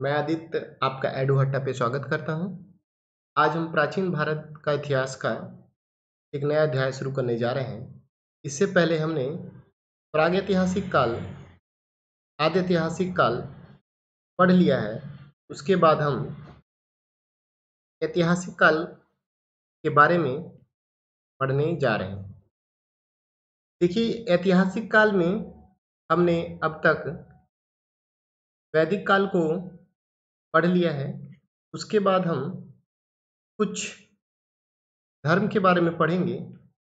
मैं आदित्य आपका एडू हट्टा पे स्वागत करता हूँ। आज हम प्राचीन भारत का इतिहास का एक नया अध्याय शुरू करने जा रहे हैं। इससे पहले हमने प्रागैतिहासिक काल, आद्यैतिहासिक काल पढ़ लिया है। उसके बाद हम ऐतिहासिक काल के बारे में पढ़ने जा रहे हैं। देखिए, ऐतिहासिक काल में हमने अब तक वैदिक काल को पढ़ लिया है। उसके बाद हम कुछ धर्म के बारे में पढ़ेंगे,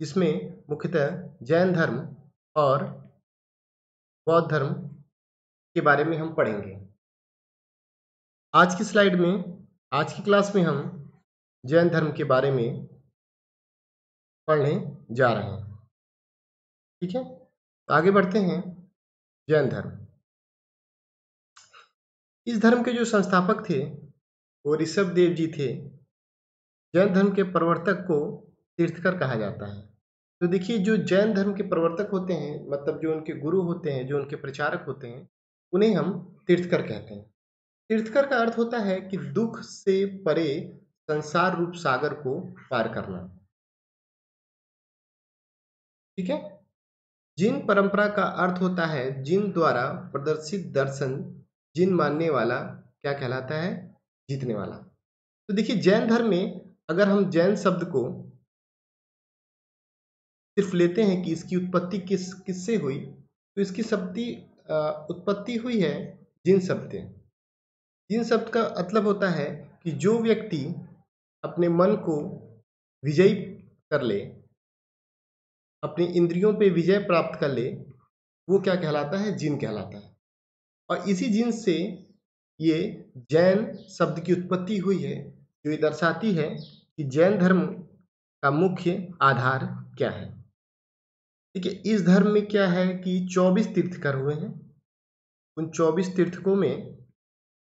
जिसमें मुख्यतः जैन धर्म और बौद्ध धर्म के बारे में हम पढ़ेंगे। आज की स्लाइड में, आज की क्लास में हम जैन धर्म के बारे में पढ़ने जा रहे हैं। ठीक है, तो आगे बढ़ते हैं। जैन धर्म, इस धर्म के जो संस्थापक थे वो ऋषभ देव जी थे। जैन धर्म के प्रवर्तक को तीर्थकर कहा जाता है। तो देखिए, जो जैन धर्म के प्रवर्तक होते हैं, मतलब जो उनके गुरु होते हैं, जो उनके प्रचारक होते हैं, उन्हें हम तीर्थकर कहते हैं। तीर्थकर का अर्थ होता है कि दुख से परे संसार रूप सागर को पार करना। ठीक है, जिन परंपरा का अर्थ होता है जिन द्वारा प्रदर्शित दर्शन, जिन मानने वाला क्या कहलाता है? जीतने वाला। तो देखिए, जैन धर्म में अगर हम जैन शब्द को सिर्फ लेते हैं कि इसकी उत्पत्ति किससे हुई, तो इसकी उत्पत्ति हुई है जिन शब्द से। जिन शब्द का मतलब होता है कि जो व्यक्ति अपने मन को विजयी कर ले, अपनी इंद्रियों पे विजय प्राप्त कर ले, वो क्या कहलाता है? जिन कहलाता है। और इसी जिन से ये जैन शब्द की उत्पत्ति हुई है, जो ये दर्शाती है कि जैन धर्म का मुख्य आधार क्या है। ठीक है, इस धर्म में क्या है कि 24 तीर्थकर हुए हैं। उन 24 तीर्थकों में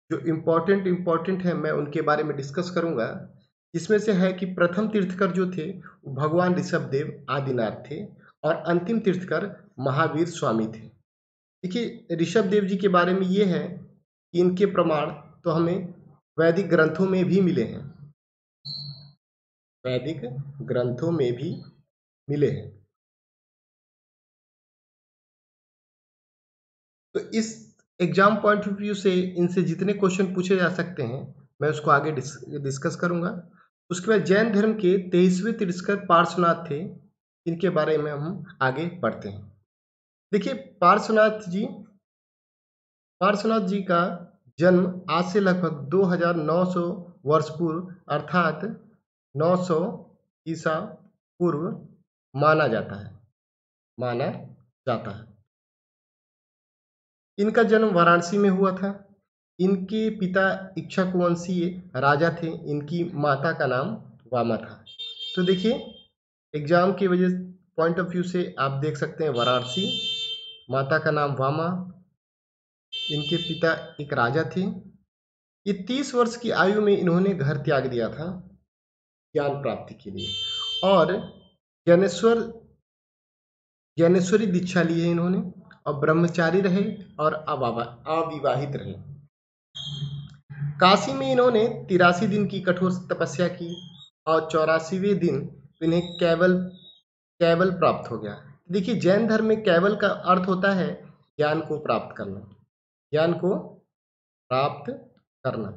जो इम्पोर्टेंट है, मैं उनके बारे में डिस्कस करूंगा। इसमें से है कि प्रथम तीर्थकर जो थे वो भगवान ऋषभ देव आदिनाथ थे, और अंतिम तीर्थकर महावीर स्वामी थे। देखिए, ऋषभ देव जी के बारे में ये है कि इनके प्रमाण तो हमें वैदिक ग्रंथों में भी मिले हैं, वैदिक ग्रंथों में भी मिले हैं। तो इस एग्जाम पॉइंट ऑफ व्यू से इनसे जितने क्वेश्चन पूछे जा सकते हैं, मैं उसको आगे डिस्कस करूंगा। उसके बाद जैन धर्म के 23वें तीर्थकर पार्श्वनाथ थे। इनके बारे में हम आगे पढ़ते हैं। देखिए, पार्श्वनाथ जी का जन्म आज से लगभग 2900 वर्ष पूर्व, अर्थात 900 ईसा पूर्व माना जाता है। इनका जन्म वाराणसी में हुआ था। इनके पिता इक्ष्वाकुवंशीय राजा थे। इनकी माता का नाम वामा था। तो देखिए, एग्जाम की वजह पॉइंट ऑफ व्यू से आप देख सकते हैं वाराणसी, माता का नाम वामा, इनके पिता एक राजा थे। ये 30 वर्ष की आयु में इन्होंने घर त्याग दिया था ज्ञान प्राप्ति के लिए, और ज्ञानेश्वरी दीक्षा ली है इन्होंने, और ब्रह्मचारी रहे और अविवाहित रहे। काशी में इन्होंने 83 दिन की कठोर तपस्या की, और 84वें दिन इन्हें कैवल प्राप्त हो गया। देखिए, जैन धर्म में कैवल का अर्थ होता है ज्ञान को प्राप्त करना, ज्ञान को प्राप्त करना।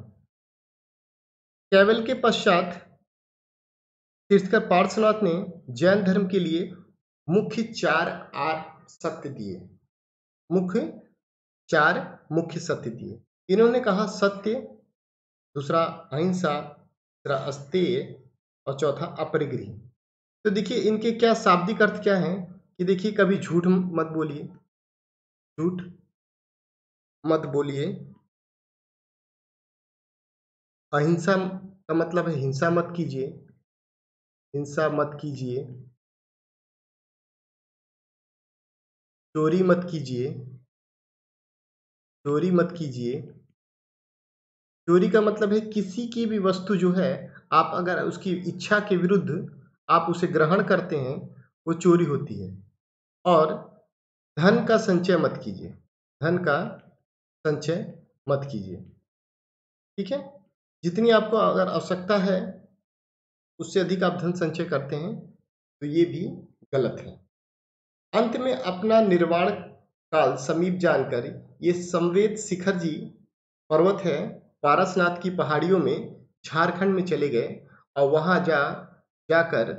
कैवल के पश्चात तीर्थकर पार्श्वनाथ ने जैन धर्म के लिए मुख्य 4 सत्य दिए। मुख्य सत्य दिए। इन्होंने कहा सत्य, दूसरा अहिंसा, तीसरा अस्तेय, और चौथा अपरिग्रही। तो देखिए, इनके क्या शाब्दिक अर्थ क्या है कि देखिए, कभी झूठ मत बोलिए। अहिंसा का मतलब है हिंसा मत कीजिए। चोरी मत कीजिए। चोरी का मतलब है किसी की भी वस्तु जो है, आप अगर उसकी इच्छा के विरुद्ध आप उसे ग्रहण करते हैं, वो चोरी होती है। और धन का संचय मत कीजिए। ठीक है। जितनी आपको अगर आवश्यकता है उससे अधिक आप धन संचय करते हैं तो ये भी गलत है। अंत में अपना निर्वाण काल समीप जानकर ये संवेद शिखर जी पर्वत है पारसनाथ की पहाड़ियों में झारखंड में चले गए और वहां जाकर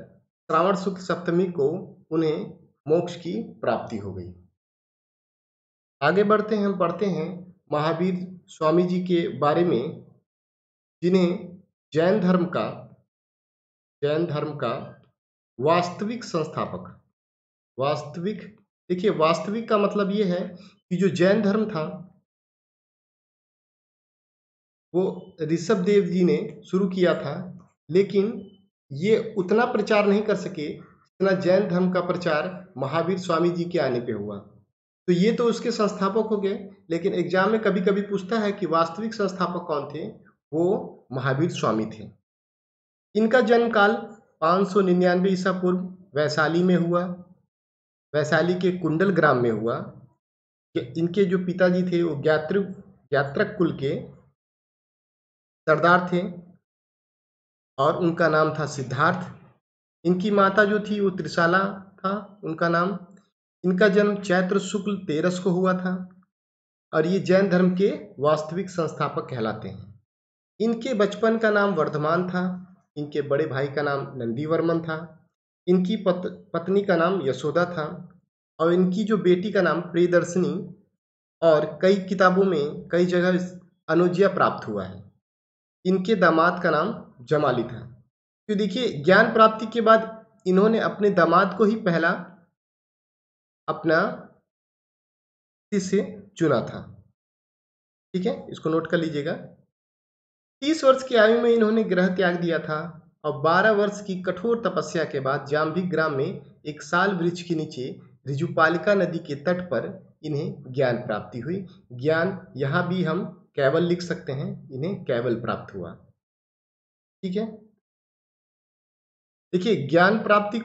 श्रावण शुक्ल सप्तमी को उन्हें मोक्ष की प्राप्ति हो गई। आगे बढ़ते हैं, हम पढ़ते हैं महावीर स्वामी जी के बारे में, जिन्हें जैन धर्म का वास्तविक संस्थापक, वास्तविक, देखिए वास्तविक का मतलब ये है कि जो जैन धर्म था वो ऋषभ देव जी ने शुरू किया था, लेकिन ये उतना प्रचार नहीं कर सके जितना जैन धर्म का प्रचार महावीर स्वामी जी के आने पे हुआ। तो ये तो उसके संस्थापक हो गए, लेकिन एग्जाम में कभी कभी पूछता है कि वास्तविक संस्थापक कौन थे, वो महावीर स्वामी थे। इनका जन्म काल 599 ईसा पूर्व वैशाली में हुआ, वैशाली के कुंडल ग्राम में हुआ। इनके जो पिताजी थे वो ज्ञात्रक कुल के सरदार थे और उनका नाम था सिद्धार्थ। इनकी माता जो थी वो त्रिशाला था उनका नाम। इनका जन्म चैत्र शुक्ल 13 को हुआ था और ये जैन धर्म के वास्तविक संस्थापक कहलाते हैं। इनके बचपन का नाम वर्धमान था। इनके बड़े भाई का नाम नंदीवर्मन था। इनकी पत्नी का नाम यशोदा था और इनकी जो बेटी का नाम प्रियदर्शनी, और कई किताबों में कई जगह अनुज्ञा प्राप्त हुआ है। इनके दामाद का नाम जमाली था। तो देखिए ज्ञान प्राप्ति के बाद इन्होंने अपने दामाद को ही पहला अपना शिष्य चुना था। ठीक है, इसको नोट कर लीजिएगा। 30 वर्ष की आयु में इन्होंने ग्रह त्याग दिया था और 12 वर्ष की कठोर तपस्या के बाद जाम्बिक ग्राम में एक साल वृक्ष के नीचे ऋजुपालिका नदी के तट पर इन्हें ज्ञान प्राप्ति हुई। ज्ञान यहाँ भी हम केवल लिख सकते हैं, इन्हें केवल प्राप्त हुआ। ठीक है, देखिए ज्ञान प्राप्ति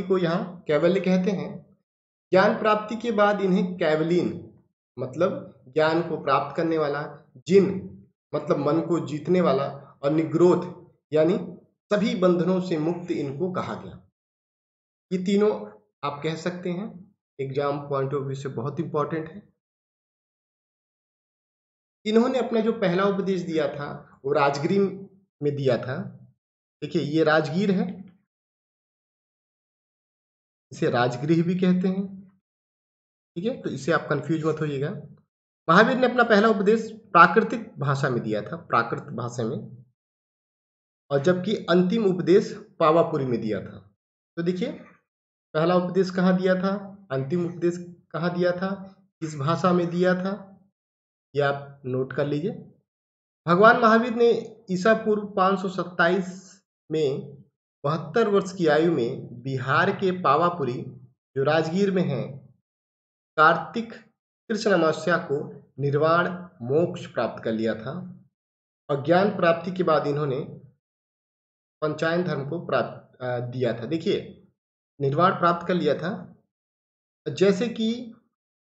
को यहाँ कैवल्य कहते हैं। ज्ञान प्राप्ति के बाद इन्हें कैवलीन मतलब ज्ञान को प्राप्त करने वाला, जिन मतलब मन को जीतने वाला, और निग्रोध यानी सभी बंधनों से मुक्त इनको कहा गया। ये तीनों आप कह सकते हैं, एग्जाम पॉइंट ऑफ व्यू से बहुत इंपॉर्टेंट है। इन्होंने अपना जो पहला उपदेश दिया था वो राजगीर में दिया था। देखिए ये राजगीर है, इसे राजगृह भी कहते हैं। ठीक है, तो इससे आप कंफ्यूज मत होइएगा। महावीर ने अपना पहला उपदेश प्राकृतिक भाषा में दिया था, प्राकृत भाषा में, और जबकि अंतिम उपदेश पावापुरी में दिया था। तो देखिए पहला उपदेश कहाँ दिया था, अंतिम उपदेश कहाँ दिया था, किस भाषा में दिया था, ये आप नोट कर लीजिए। भगवान महावीर ने ईसा पूर्व 527 में 72 वर्ष की आयु में बिहार के पावापुरी जो राजगीर में है, कार्तिक कृष्ण अमावस्या को निर्वाण मोक्ष प्राप्त कर लिया था। और ज्ञान प्राप्ति के बाद इन्होंने पंचायन धर्म को प्राप्त दिया था। देखिए निर्वाण प्राप्त कर लिया था, जैसे कि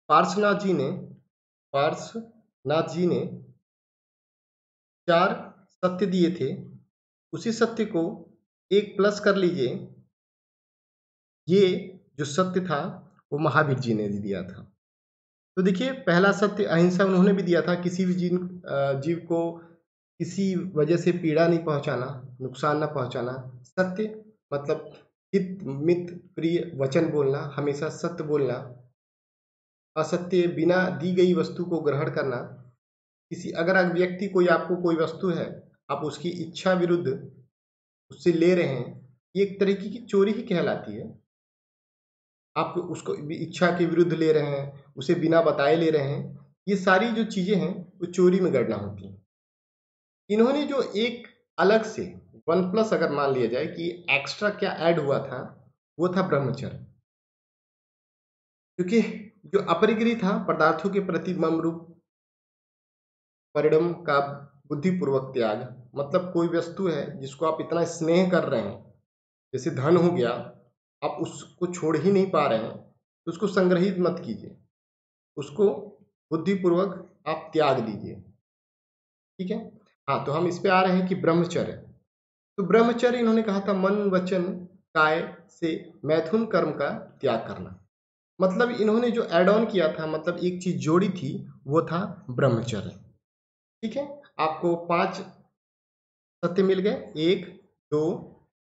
पार्श्वनाथ जी ने 4 सत्य दिए थे, उसी सत्य को एक प्लस कर लीजिए, ये जो सत्य था वो महावीर जी ने दिया था। तो देखिए पहला सत्य अहिंसा उन्होंने भी दिया था, किसी भी जीव को किसी वजह से पीड़ा नहीं पहुंचाना, नुकसान ना पहुंचाना। सत्य मतलब हित मित प्रिय वचन बोलना, हमेशा सत्य बोलना, असत्य बिना दी गई वस्तु को ग्रहण करना। अगर व्यक्ति कोई आपको कोई वस्तु है, आप उसकी इच्छा विरुद्ध उससे ले रहे हैं, ये एक तरीके की चोरी ही कहलाती है। आप उसको इच्छा के विरुद्ध ले रहे हैं, उसे बिना बताए ले रहे हैं, ये सारी जो चीजें हैं वो चोरी में गणना होती हैं। इन्होंने जो एक अलग से 1+ अगर मान लिया जाए कि एक्स्ट्रा क्या ऐड हुआ था, वो था ब्रह्मचर्य। क्योंकि जो अपरिग्रही था, पदार्थों के प्रति मम रूप परिणम का बुद्धिपूर्वक त्याग, मतलब कोई वस्तु है जिसको आप इतना स्नेह कर रहे हैं, जैसे धन हो गया, आप उसको छोड़ ही नहीं पा रहे हैं, तो उसको संग्रहित मत कीजिए, उसको बुद्धिपूर्वक आप त्याग दीजिए। ठीक है। हाँ, तो हम इस पे आ रहे हैं कि ब्रह्मचर्य। तो ब्रह्मचर्य इन्होंने कहा था मन वचन काय से मैथुन कर्म का त्याग करना। मतलब इन्होंने जो एड ऑन किया था, मतलब एक चीज जोड़ी थी, वो था ब्रह्मचर्य। ठीक है, आपको 5 सत्य मिल गए, 1 2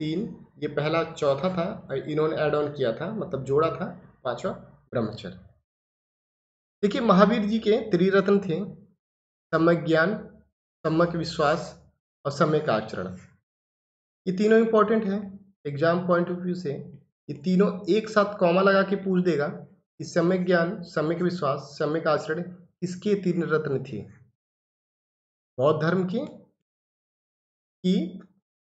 3, ये पहला चौथा था, और इन्होंने एड ऑन किया था, मतलब जोड़ा था पांचवा ब्रह्मचर्य। देखिए महावीर जी के त्रिरत्न थे, सम्यक ज्ञान, सम्यक विश्वास और सम्यक आचरण। ये तीनों इंपॉर्टेंट है एग्जाम पॉइंट ऑफ व्यू से। ये तीनों एक साथ कॉमा लगा के पूछ देगा कि सम्यक ज्ञान, सम्यक विश्वास, सम्यक आचरण किसके तीन रत्न थे, बौद्ध धर्म के कि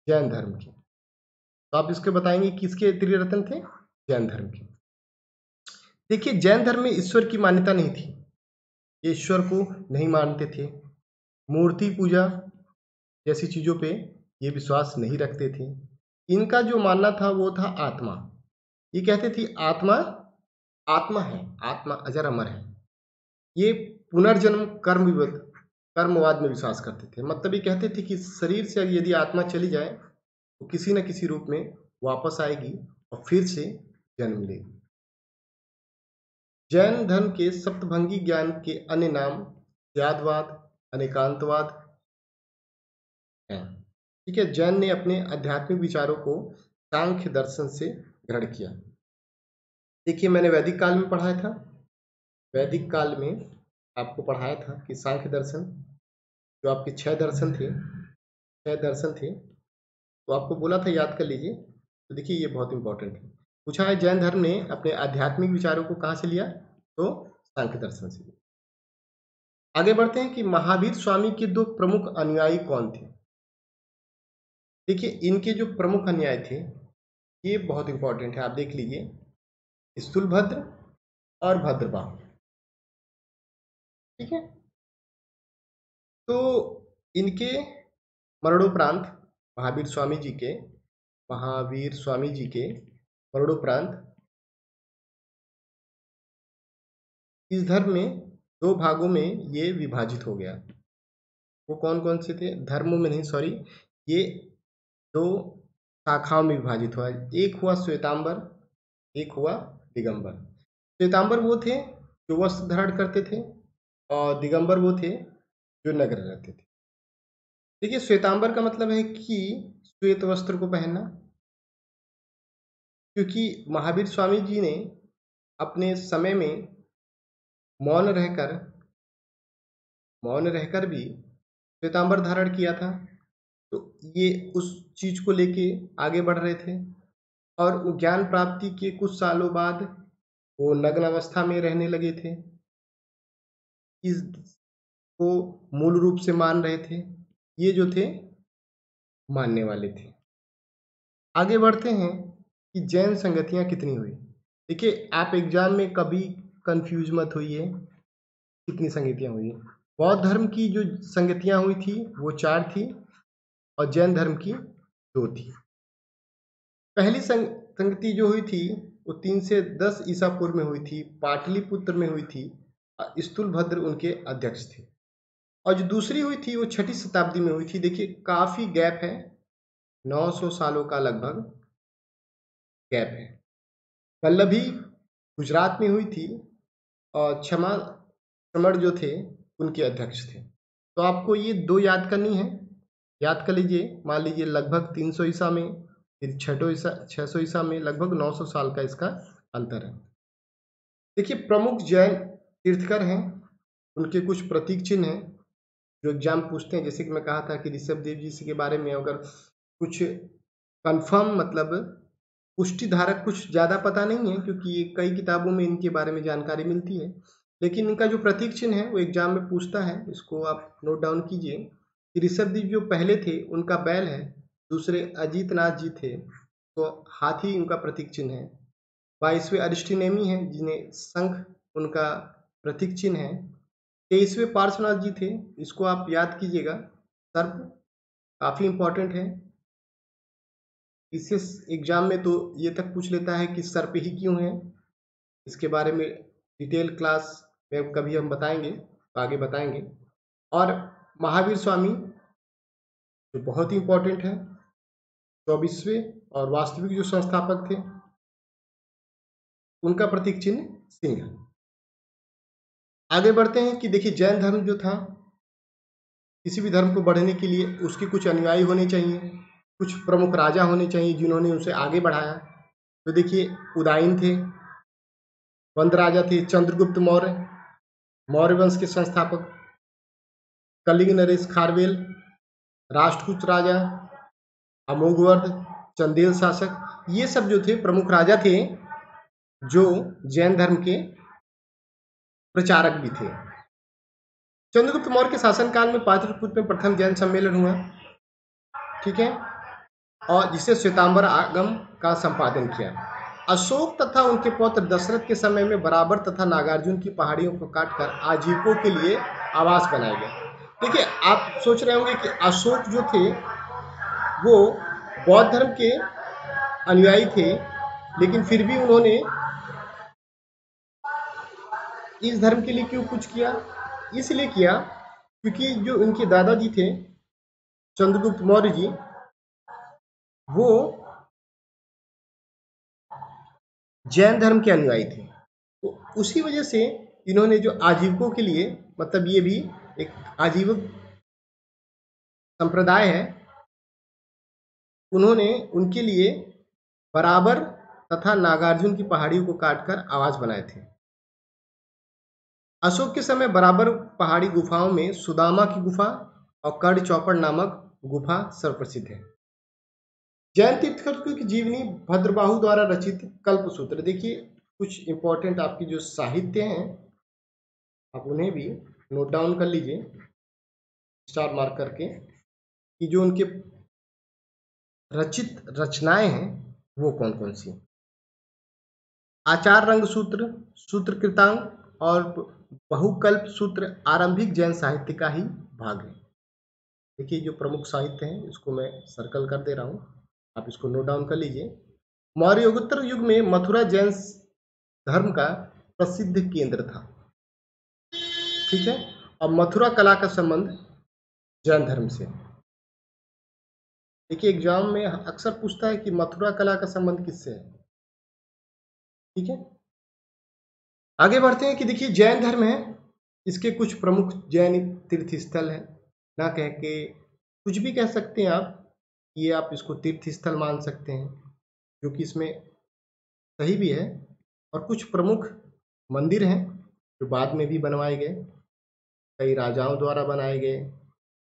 जैन धर्म के। तो आप इसके बताएंगे किसके त्रिरत्न थे, जैन धर्म के। देखिए जैन धर्म में ईश्वर की मान्यता नहीं थी, ये ईश्वर को नहीं मानते थे, मूर्ति पूजा जैसी चीजों पे ये विश्वास नहीं रखते थे। इनका जो मानना था वो था आत्मा। ये कहते थे आत्मा आत्मा है, आत्मा अजर अमर है। ये पुनर्जन्म कर्मवाद में विश्वास करते थे। मतलब ये कहते थे कि शरीर से यदि आत्मा चली जाए तो किसी न किसी रूप में वापस आएगी और फिर से जन्म लेगी। जैन धर्म के सप्तभंगी ज्ञान के अन्य नाम त्यागवाद, अनेकांतवाद हैं। ठीक है, जैन ने अपने आध्यात्मिक विचारों को सांख्य दर्शन से ग्रहण किया। देखिए मैंने वैदिक काल में पढ़ाया था, वैदिक काल में आपको पढ़ाया था कि सांख्य दर्शन जो आपके 6 दर्शन थे, 6 दर्शन थे, तो आपको बोला था याद कर लीजिए। तो देखिए ये बहुत इंपॉर्टेंट है, पूछा है जैन धर्म ने अपने आध्यात्मिक विचारों को कहाँ से लिया, तो सांख्य दर्शन से लिया। आगे बढ़ते हैं कि महावीर स्वामी के 2 प्रमुख अनुयायी कौन थे। देखिए इनके जो प्रमुख अनुयायी थे ये बहुत इंपॉर्टेंट है, आप देख लीजिए, स्थूलभद्र और भद्रबाहु। ठीक है, तो इनके मरणोपरांत महावीर स्वामी जी के मरणोपरांत इस धर्म में 2 भागों में ये विभाजित हो गया। वो कौन कौन से थे, धर्मों में नहीं, सॉरी, ये 2 शाखाओं में विभाजित हुआ। एक हुआ श्वेतांबर, एक हुआ दिगंबर। श्वेतांबर वो थे जो वस्त्र धारण करते थे, और दिगंबर वो थे जो नग्न रहते थे। देखिए श्वेतांबर का मतलब है कि श्वेत वस्त्र को पहनना, क्योंकि महावीर स्वामी जी ने अपने समय में मौन रहकर भी श्वेतांबर धारण किया था। तो ये उस चीज को लेके आगे बढ़ रहे थे, और ज्ञान प्राप्ति के कुछ सालों बाद वो नग्न अवस्था में रहने लगे थे, इस को मूल रूप से मान रहे थे। ये जो थे मानने वाले थे। आगे बढ़ते हैं कि जैन संगतियां कितनी हुई। देखिए आप एग्जाम में कभी कंफ्यूज मत होइए, कितनी संगतियां हुई। बौद्ध धर्म की जो संगतियां हुई थी वो 4 थी, और जैन धर्म की 2 थी। पहली संगति जो हुई थी वो 3 से 10 ईसा पूर्व में हुई थी, पाटलिपुत्र में हुई थी, स्थूलभद्र उनके अध्यक्ष थे। और जो दूसरी हुई थी वो 6ठी शताब्दी में हुई थी। देखिए काफी गैप है, 900 सालों का लगभग गैप है। वल्लभी गुजरात में हुई थी, और क्षमण जो थे उनके अध्यक्ष थे। तो आपको ये 2 याद करनी है, याद कर लीजिए। मान लीजिए लगभग 300 ईसा में, फिर 600 ईसा में, लगभग 900 साल का इसका अंतर है। देखिए प्रमुख जैन तीर्थकर हैं, उनके कुछ प्रतीक चिन्ह हैं जो एग्जाम पूछते हैं। जैसे कि मैं कहा था कि ऋषभ देव जी के बारे में अगर कुछ कंफर्म, मतलब पुष्टि धारक कुछ ज़्यादा पता नहीं है, क्योंकि ये कई किताबों में इनके बारे में जानकारी मिलती है, लेकिन इनका जो प्रतीक चिन्ह है वो एग्जाम में पूछता है। इसको आप नोट डाउन कीजिए कि ऋषभ देव जो पहले थे उनका बैल है, दूसरे अजीत नाथ जी थे तो हाथी उनका प्रतीक चिन्ह है। 22वें अरिस्टिनेमी हैं जिन्हें शंख उनका प्रतीक चिन्ह है। 23वें पार्श्वनाथ जी थे, इसको आप याद कीजिएगा, सर्प काफी इंपॉर्टेंट है। इसे एग्जाम में तो ये तक पूछ लेता है कि सर्प ही क्यों है। इसके बारे में डिटेल क्लास में कभी हम बताएंगे, तो आगे बताएंगे। और महावीर स्वामी जो बहुत ही इंपॉर्टेंट है, 24वें और वास्तविक जो संस्थापक थे, उनका प्रतीक चिन्ह सिंह है। आगे बढ़ते हैं कि देखिए जैन धर्म जो था, किसी भी धर्म को बढ़ने के लिए उसके कुछ अनुयायी होने चाहिए, कुछ प्रमुख राजा होने चाहिए जिन्होंने उसे आगे बढ़ाया। तो देखिए उदायन थे, वंद राजा थे चंद्रगुप्त मौर्य, मौर्य वंश के संस्थापक, कलिंग नरेश खारवेल, राष्ट्रकूट राजा, अमोघवर्ध, चंदेल शासक, ये सब जो थे प्रमुख राजा थे जो जैन धर्म के प्रचारक भी थे। चंद्रगुप्त मौर्य के शासनकाल में पाटलिपुत्र में प्रथम जैन सम्मेलन हुआ, ठीक है, और जिसे श्वेतांबर आगम का संपादन किया। अशोक तथा उनके पौत्र दशरथ के समय में बराबर तथा नागार्जुन की पहाड़ियों को काटकर आजीविकों के लिए आवास बनाए गए। देखिए आप सोच रहे होंगे कि अशोक जो थे वो बौद्ध धर्म के अनुयायी थे, लेकिन फिर भी उन्होंने इस धर्म के लिए क्यों कुछ किया? इसलिए किया क्योंकि जो उनके दादाजी थे चंद्रगुप्त मौर्य जी, वो जैन धर्म के अनुयायी थे। तो उसी वजह से इन्होंने जो आजीविकों के लिए, मतलब ये भी एक आजीविक संप्रदाय है, उन्होंने उनके लिए बराबर तथा नागार्जुन की पहाड़ियों को काटकर आवास बनाए थे। अशोक के समय बराबर पहाड़ी गुफाओं में सुदामा की गुफा और कर्ण चौपड़ नामक गुफा सर्वप्रसिद्ध है। जैन तीर्थंकरों की जीवनी भद्रबाहु द्वारा रचित कल्पसूत्र। देखिए कुछ इंपॉर्टेंट आपकी जो साहित्य हैं आप उन्हें भी नोट डाउन कर लीजिए स्टार मार्क करके, कि जो उनके रचित रचनाएं हैं वो कौन कौन सी। आचार रंग सूत्र, सूत्र कृतांग और बहुकल्प सूत्र आरंभिक जैन साहित्य का ही भाग है। देखिए जो प्रमुख साहित्य हैं इसको मैं सर्कल कर दे रहा हूँ, आप इसको नोट डाउन कर लीजिए। मौर्योत्तर युग में मथुरा जैन धर्म का प्रसिद्ध केंद्र था, ठीक है, और मथुरा कला का संबंध जैन धर्म से। देखिए एग्जाम में अक्सर पूछता है कि मथुरा कला का संबंध किससे है, ठीक है। आगे बढ़ते हैं कि देखिए जैन धर्म है, इसके कुछ प्रमुख जैन तीर्थ स्थल है, ना कह के कुछ भी कह सकते हैं आप, ये आप इसको तीर्थ स्थल मान सकते हैं, जो कि इसमें सही भी है। और कुछ प्रमुख मंदिर हैं जो बाद में भी बनवाए गए, कई राजाओं द्वारा बनाए गए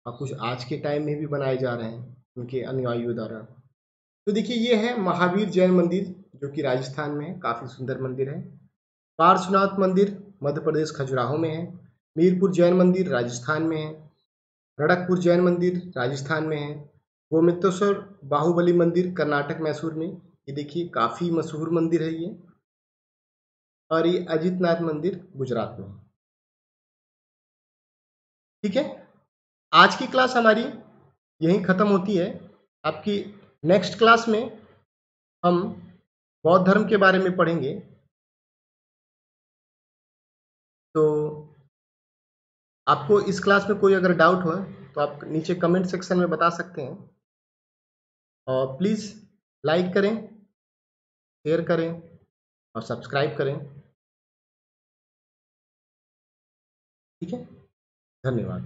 और कुछ आज के टाइम में भी बनाए जा रहे हैं उनके अनुयायियों द्वारा। तो देखिए ये है महावीर जैन मंदिर जो कि राजस्थान में है, काफ़ी सुंदर मंदिर है। पार्श्वनाथ मंदिर मध्य प्रदेश खजुराहो में है। मीरपुर जैन मंदिर राजस्थान में है। रड़कपुर जैन मंदिर राजस्थान में है। गोमितेश्वर बाहुबली मंदिर कर्नाटक मैसूर में, ये देखिए काफ़ी मशहूर मंदिर है ये। और ये अजितनाथ मंदिर गुजरात में, ठीक है। आज की क्लास हमारी यहीं ख़त्म होती है। आपकी नेक्स्ट क्लास में हम बौद्ध धर्म के बारे में पढ़ेंगे। तो आपको इस क्लास में कोई अगर डाउट हो तो आप नीचे कमेंट सेक्शन में बता सकते हैं, और प्लीज़ लाइक करें, शेयर करें और सब्सक्राइब करें, ठीक है। धन्यवाद।